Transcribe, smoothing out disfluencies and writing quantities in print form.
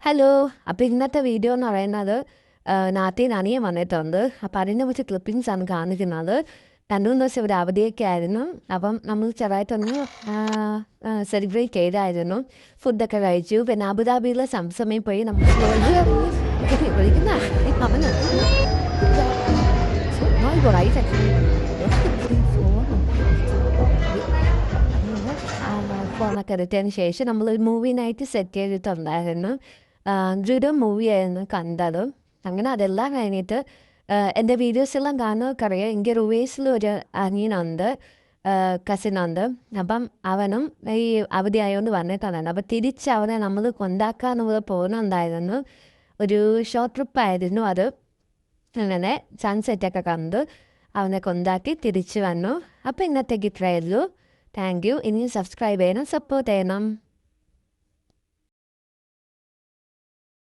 Hello. അപ്പോൾ ഇന്നത്തെ video എന്ന് പറയുന്നത് നാട്ടിൽ നിന്ന് അനിയൻ വന്നിട്ടുണ്ട്. അപ്പോൾ അതിനെ കുറിച്ച് ക്ലിപ്പിങ്സാണ് കാണിക്കുന്നത്. 2-3 ദിവസം ഇവിടെ അവധിയൊക്കെ ആയിരുന്നു. അപ്പം നമ്മൾ ചെറുതായിട്ടൊന്ന് സെലിബ്രേറ്റ് ചെയ്തായിരുന്നു. ഫുഡൊക്കെ കഴിച്ചു. പിന്നെ അബുദാബിയിലെ സംസമയിൽ പോയി നമ്മൾ വിളിക്കുന്ന അവന് ഫോണൊക്കെ എടുത്തതിന് ശേഷം നമ്മളൊരു മൂവി നൈറ്റ് സെറ്റ് ചെയ്തിട്ടുണ്ടായിരുന്നു. ഡ്രിഡോ മൂവിയായിരുന്നു കണ്ടത്. അങ്ങനെ അതെല്ലാം കഴിഞ്ഞിട്ട് എൻ്റെ വീഡിയോസെല്ലാം കാണുന്നവർക്കറിയാം, എനിക്ക് റുവേസിലൊരു അനിയനുണ്ട്, കസിനുണ്ട്. അപ്പം അവനും ഈ അവധി ആയതുകൊണ്ട് വന്നിട്ടുണ്ടായിരുന്നു. അപ്പം തിരിച്ച് അവനെ നമ്മൾ കൊണ്ടാക്കാനുള്ള പോകുന്നുണ്ടായിരുന്നു. ഒരു ഷോർട്ട് ട്രിപ്പായിരുന്നു അത്. അങ്ങനെ സൺസെറ്റൊക്കെ കണ്ടു അവനെ കൊണ്ടാക്കി തിരിച്ചു വന്നു. അപ്പോൾ ഇന്നത്തേക്ക് ഇത്രയേ ഉള്ളൂ. Thank you. ഇനിയും സബ്സ്ക്രൈബ് ചെയ്യണം, സപ്പോർട്ട് ചെയ്യണം.